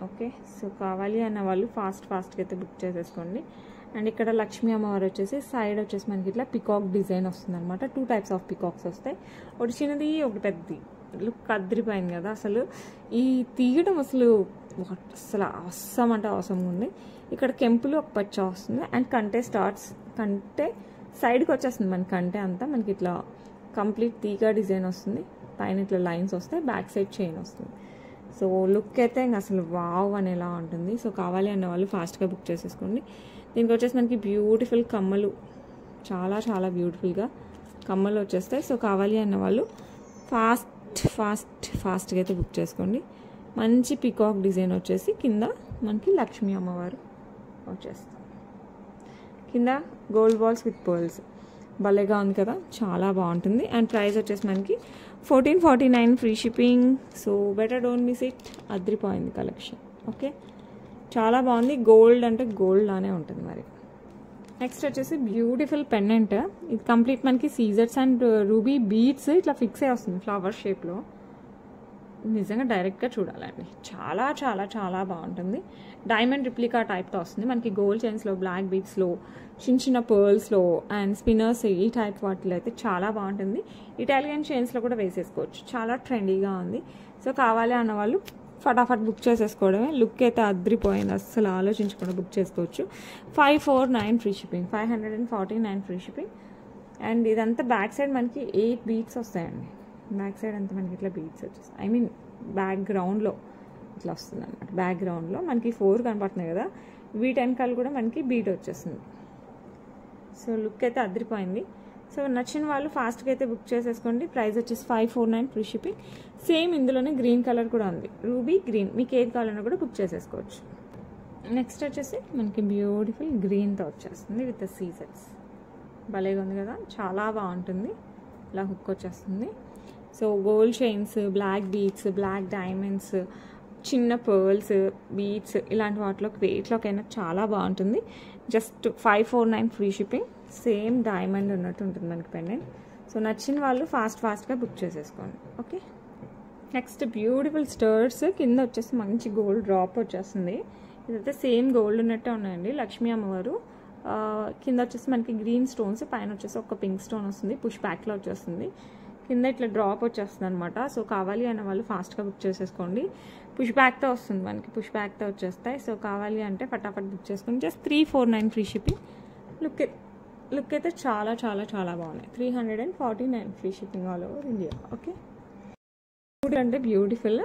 ఓకే, సో కావాలి అన్న వాళ్ళు ఫాస్ట్గా అయితే బుక్ చేసేసుకోండి. అండ్ ఇక్కడ లక్ష్మీ అమ్మవారు వచ్చేసి సైడ్ వచ్చేసి మనకి ఇట్లా పికాక్ డిజైన్ వస్తుంది అనమాట. 2 టైప్స్ ఆఫ్ పికాక్స్ వస్తాయి, ఒకటి చిన్నది ఒకటి పెద్దది. లుక్ అద్రిపోయింది కదా అసలు. ఈ తీయడం అసలు అవసరం అంటే అవసరం ఉంది. ఇక్కడ కెంపులు ఒక పచ్చ వస్తుంది అండ్ కంటే సైడ్కి వచ్చేస్తుంది మనకి. కంటే అంతా మనకి ఇట్లా కంప్లీట్ తీగ డిజైన్ వస్తుంది, పైన ఇట్లా లైన్స్ వస్తాయి, బ్యాక్ సైడ్ చైన్ వస్తుంది. సో లుక్ అయితే ఇంకా అసలు వావ్ అనేలా ఉంటుంది. సో కావాలి అన్న వాళ్ళు ఫాస్ట్గా బుక్ చేసేసుకోండి. దీనికి వచ్చేసి మనకి బ్యూటిఫుల్ కమ్మలు, చాలా బ్యూటిఫుల్గా కమ్మలు వచ్చేస్తాయి. సో కావాలి అన్న వాళ్ళు ఫాస్ట్గా అయితే బుక్ చేసుకోండి. మంచి పికాక్ డిజైన్ వచ్చేసి కింద మనకి లక్ష్మీ అమ్మవారు వచ్చేస్తుంది. కింద గోల్డ్ బాల్స్ విత్ పర్ల్స్ భలేగా ఉంది కదా, చాలా బాగుంటుంది. అండ్ ప్రైస్ వచ్చేసి మనకి 1449 free shipping. So better don't miss it. అద్రిపోయింది కలెక్షన్. ఓకే, చాలా బాగుంది. గోల్డ్ అంటే గోల్డ్ లానే ఉంటుంది మరి. నెక్స్ట్ వచ్చేసి బ్యూటిఫుల్ పెండెంట్. ఇది కంప్లీట్ మనకి సీజర్స్ అండ్ రూబీ బీడ్స్ ఇట్లా ఫిక్స్ అయ్యి వస్తుంది ఫ్లవర్ షేప్లో. నిజంగా డైరెక్ట్గా చూడాలండి, చాలా బాగుంటుంది. డైమండ్ రిప్లికా టైప్తో వస్తుంది మనకి. గోల్డ్ చైన్స్లో, బ్లాక్ బీడ్స్లో, చిన్న పర్ల్స్లో అండ్ స్పిన్నర్స్ ఈ టైప్ వాటిలో అయితే చాలా బాగుంటుంది. ఇటాలియన్ చైన్స్లో కూడా వేసేసుకోవచ్చు, చాలా ట్రెండీగా ఉంది. సో కావాలి అన్న వాళ్ళు ఫటాఫట్ బుక్ చేసేసుకోవడమే. లుక్ అయితే అద్రిపోయింది, అస్సలు ఆలోచించకుండా బుక్ చేసుకోవచ్చు. 549 free shipping, 549 free shipping. And ఇదంతా బ్యాక్ సైడ్ మనకి 8 బీట్స్ వస్తాయండి. బ్యాక్ సైడ్ అంతా మనకి ఇట్లా బీట్స్ వచ్చేస్తాయి. ఐ మీన్ బ్యాక్గ్రౌండ్లో ఇట్లా వస్తుంది అనమాట. బ్యాక్గ్రౌండ్లో మనకి 4 కనపడుతున్నాయి కదా, వీటి వెనకాల కూడా మనకి బీట్ వచ్చేస్తుంది. సో లుక్ అయితే అదిరిపోయింది. సో నచ్చిన వాళ్ళు ఫాస్ట్గా అయితే బుక్ చేసేసుకోండి. ప్రైస్ వచ్చేసి 549 ఫ్రీ షిప్పింగ్. సేమ్ ఇందులోనే గ్రీన్ కలర్ కూడా ఉంది, రూబీ గ్రీన్. మీకు ఏది కావాలన్నా కూడా బుక్ చేసేసుకోవచ్చు. నెక్స్ట్ వచ్చేసి మనకి బ్యూటిఫుల్ గ్రీన్తో వచ్చేస్తుంది విత్ సీజర్స్. భలేగా ఉంది కదా, చాలా బాగుంటుంది. ఇలా హుక్ వచ్చేస్తుంది. So gold chains, black beads, black diamonds, చిన్న పర్ల్స్, బీడ్స్ ఇలాంటి వేటిలోకైనా చాలా బాగుంటుంది. Just 549 free shipping. Same diamond ఉన్నట్టు ఉంటుంది మనకి పెండెంట్. సో నచ్చిన వాళ్ళు ఫాస్ట్గా బుక్ చేసేసుకోండి. Okay, next beautiful studs. కింద వచ్చేసి మంచి గోల్డ్ డ్రాప్ వచ్చేస్తుంది. ఇదైతే సేమ్ గోల్డ్ ఉన్నట్టే ఉన్నాయండి. లక్ష్మీ అమ్మవారు కింద వచ్చేసి మనకి గ్రీన్ స్టోన్స్, పైన వచ్చేసి ఒక పింక్ స్టోన్ వస్తుంది, పుష్ బ్యాక్లో వచ్చేస్తుంది. కింద ఇట్లా డ్రాప్ వచ్చేస్తుంది అనమాట. సో కావాలి అన్న వాళ్ళు ఫాస్ట్గా బుక్ చేసేసుకోండి. పుష్ బ్యాక్తో వస్తుంది మనకి, పుష్ బ్యాక్తో వచ్చేస్తాయి. సో కావాలి అంటే ఫటాఫట్ బుక్ చేసుకోండి. Just 349 free shipping. లుక్ అయితే చాలా బాగున్నాయి. 349 free shipping all over India. Okay, అంటే బ్యూటిఫుల్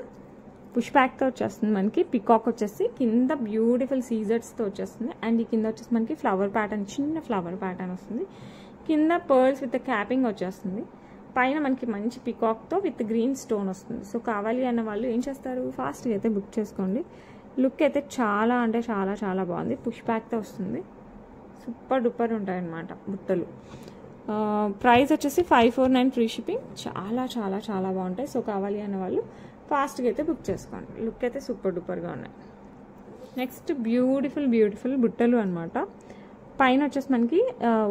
పుష్ బ్యాక్తో వచ్చేస్తుంది మనకి. పికాక్ వచ్చేసి కింద బ్యూటిఫుల్ సీజర్స్తో వచ్చేస్తుంది. అండ్ ఈ కింద వచ్చేసి మనకి ఫ్లవర్ ప్యాటర్న్, చిన్న ఫ్లవర్ ప్యాటర్న్ వస్తుంది. కింద పర్ల్స్ విత్ క్యాపింగ్ వచ్చేస్తుంది. పైన మనకి మంచి పికాక్తో విత్ గ్రీన్ స్టోన్ వస్తుంది. సో కావాలి అన్న వాళ్ళు ఏం చేస్తారు, ఫాస్ట్గా అయితే బుక్ చేసుకోండి. లుక్ అయితే చాలా అంటే చాలా బాగుంది. పుష్ బ్యాక్తో వస్తుంది. సూపర్ డూపర్ ఉంటాయన్నమాట బుట్టలు. ప్రైస్ వచ్చేసి 549 ఫ్రీ షిప్పింగ్. చాలా బాగుంటాయి. సో కావాలి అన్న వాళ్ళు ఫాస్ట్గా అయితే బుక్ చేసుకోండి. లుక్ అయితే సూపర్ డూపర్గా ఉన్నాయి. నెక్స్ట్ బ్యూటిఫుల్ బుట్టలు అనమాట. పైన వచ్చేసి మనకి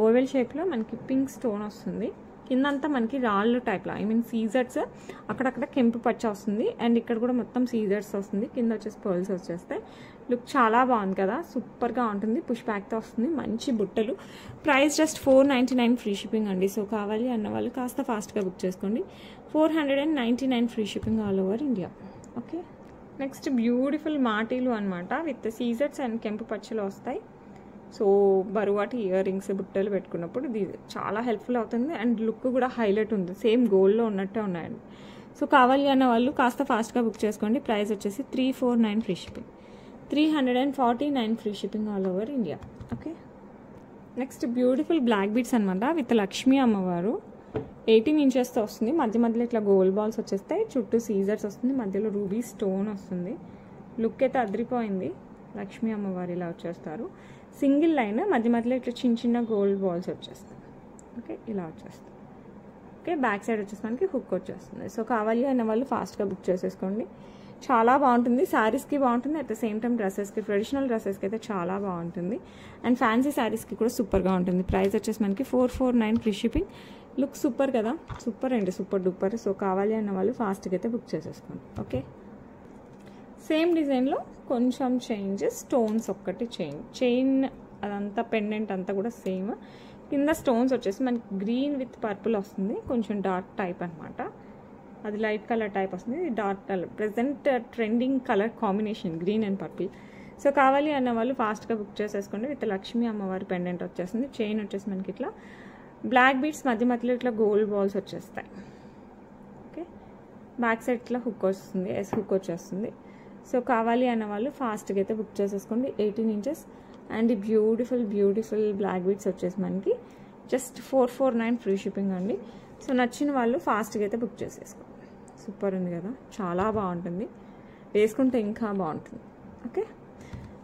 ఓవెల్ షేప్లో మనకి పింక్ స్టోన్ వస్తుంది. కిందంతా మనకి రాళ్ళు టైప్లో, ఐ మీన్ సీజర్స్, అక్కడక్కడ కెంపు పచ్చ వస్తుంది. అండ్ ఇక్కడ కూడా మొత్తం సీజర్స్ వస్తుంది. కింద వచ్చేసి పర్ల్స్ వచ్చేస్తాయి. లుక్ చాలా బాగుంది కదా, సూపర్గా ఉంటుంది. పుష్ బ్యాక్తో వస్తుంది. మంచి బుట్టలు. ప్రైస్ జస్ట్ 499 ఫ్రీ షిప్పింగ్ అండి. సో కావాలి అన్న వాళ్ళు కాస్త ఫాస్ట్గా బుక్ చేసుకోండి. 499 free shipping all over India. Okay, next beautiful మాటీలు అనమాట విత్ సీజర్స్ అండ్ కెంపు పచ్చలు వస్తాయి. సో బరువాటి ఇయర్ రింగ్స్, బుట్టలు పెట్టుకున్నప్పుడు ఇది చాలా హెల్ప్ఫుల్ అవుతుంది. అండ్ లుక్ కూడా హైలైట్ ఉంది, సేమ్ గోల్డ్లో ఉన్నట్టే ఉన్నాయండి. సో కావాలి అన్న వాళ్ళు కాస్త ఫాస్ట్గా బుక్ చేసుకోండి. ప్రైస్ వచ్చేసి 349 free shipping. 349 free shipping all over India. Okay, next beautiful black beads అనమాట విత్ లక్ష్మీ అమ్మవారు. 18 ఇంచెస్తో వస్తుంది. మధ్యలో ఇట్లా గోల్డ్ బాల్స్ వచ్చేస్తాయి. చుట్టూ సీజర్స్ వస్తుంది. మధ్యలో రూబీ స్టోన్ వస్తుంది. లుక్ అయితే అదిరిపోయింది. లక్ష్మీ అమ్మవారు ఇలా వచ్చేస్తారు. సింగిల్ లైన్, మధ్యలో ఇట్లా చిన్న గోల్డ్ బాల్స్ వచ్చేస్తాయి. ఓకే, ఇలా వచ్చేస్తాయి. ఓకే, బ్యాక్ సైడ్ వచ్చేసి మనకి హుక్ వచ్చేస్తుంది. సో కావాలి అన్న వాళ్ళు ఫాస్ట్గా బుక్ చేసేసుకోండి. చాలా బాగుంటుంది, శారీస్కి బాగుంటుంది, అట్ ద సేమ్ టైం డ్రెస్సెస్కి, ట్రెడిషనల్ డ్రెస్సెస్కి అయితే చాలా బాగుంటుంది. అండ్ ఫ్యాన్సీ శారీస్కి కూడా సూపర్గా ఉంటుంది. ప్రైస్ వచ్చేసి మనకి 449 ఫ్రీ షిప్పింగ్. లుక్ సూపర్ కదా, సూపర్ అండి, సూపర్ డూపర్. సో కావాలి అన్న వాళ్ళు ఫాస్ట్గా అయితే బుక్ చేసేసుకోండి. ఓకే, సేమ్ డిజైన్లో కొంచెం చేంజెస్, స్టోన్స్ ఒక్కటి చైన్ అదంతా పెండెంట్ అంతా కూడా సేమ్. కింద స్టోన్స్ వచ్చేసి మనకి గ్రీన్ విత్ పర్పుల్ వస్తుంది, కొంచెం డార్క్ టైప్ అనమాట. అది లైట్ కలర్ టైప్ వస్తుంది, dark colour present trending colour combination green and purple. So కావాలి అన్న వాళ్ళు ఫాస్ట్గా బుక్ చేసేసుకోండి. విత్ లక్ష్మీ అమ్మవారి పెండెంట్ వచ్చేస్తుంది. చైన్ వచ్చేసి మనకి ఇట్లా బ్లాక్ బీడ్స్ మధ్య మధ్యలో ఇట్లా గోల్డ్ బాల్స్ వచ్చేస్తాయి. ఓకే, బ్యాక్ సైడ్ ఇట్లా హుక్ వస్తుంది, హుక్ వచ్చేస్తుంది. సో కావాలి అన్న వాళ్ళు ఫాస్ట్గా అయితే బుక్ చేసేసుకోండి. 18 inches and beautiful beautiful black beads వచ్చేసి మనకి జస్ట్ 449 ఫ్రీ షిప్పింగ్ అండి. సో నచ్చిన వాళ్ళు ఫాస్ట్గా అయితే బుక్ చేసేసుకోండి. సూపర్ ఉంది కదా, చాలా బాగుంటుంది, వేసుకుంటే ఇంకా బాగుంటుంది. Okay,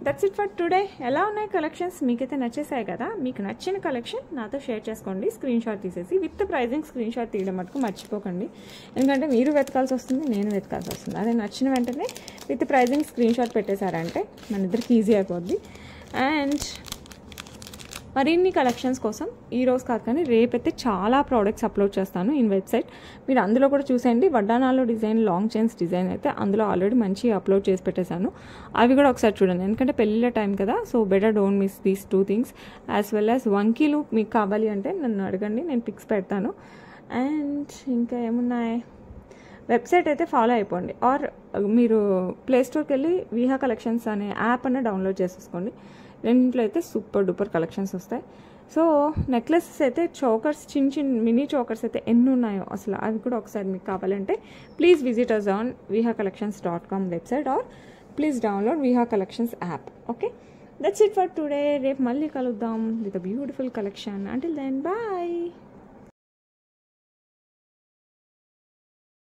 that's it for today. ఎలా ఉన్నాయి కలెక్షన్స్? మీకైతే నచ్చేసాయి కదా? మీకు నచ్చిన కలెక్షన్ నాతో షేర్ చేసుకోండి, స్క్రీన్ షాట్ తీసేసి. విత్ ప్రైజింగ్ స్క్రీన్ షాట్ తీయడం మటుకు మర్చిపోకండి, ఎందుకంటే మీరు వెతకాల్సి వస్తుంది, నేను వెతకాల్సి వస్తుంది. అదే నచ్చిన వెంటనే విత్ ప్రైజింగ్ స్క్రీన్ షాట్ పెట్టేశారంటే మన ఇద్దరికి ఈజీ అయిపోద్ది. అండ్ మరిన్ని కలెక్షన్స్ కోసం ఈరోజు కాదు కానీ రేపైతే చాలా ప్రోడక్ట్స్ అప్లోడ్ చేస్తాను ఇన్ వెబ్సైట్. మీరు అందులో కూడా చూసేయండి. వడ్డానాలో డిజైన్, లాంగ్ చైన్స్ డిజైన్ అయితే అందులో ఆల్రెడీ మంచి అప్లోడ్ చేసి పెట్టేశాను. అవి కూడా ఒకసారి చూడండి, ఎందుకంటే పెళ్ళిళ్ళ టైం కదా. So better don't miss these 2 things. As well as వంకీలు మీకు కావాలి అంటే నన్ను అడగండి, నేను పిక్స్ పెడతాను. అండ్ ఇంకా ఏమున్నాయి, వెబ్సైట్ అయితే ఫాలో అయిపోండి. ఆర్ మీరు ప్లేస్టోర్కి వెళ్ళి విహా కలెక్షన్స్ అనే యాప్ అన్న డౌన్లోడ్ చేసేసుకోండి. రెండింటిలో అయితే సూపర్ డూపర్ కలెక్షన్స్ వస్తాయి. సో నెక్లెసెస్ అయితే చోకర్స్, చిన్న చిన్న మినీ చోకర్స్ అయితే ఎన్ని ఉన్నాయో అసలు, అవి కూడా ఒకసారి మీకు కావాలంటే please visit us on vihacollections.com website, or please download Viha collections app. Okay, that's it for today. రేపు మళ్ళీ కలుద్దాం with a beautiful collection. Until then bye.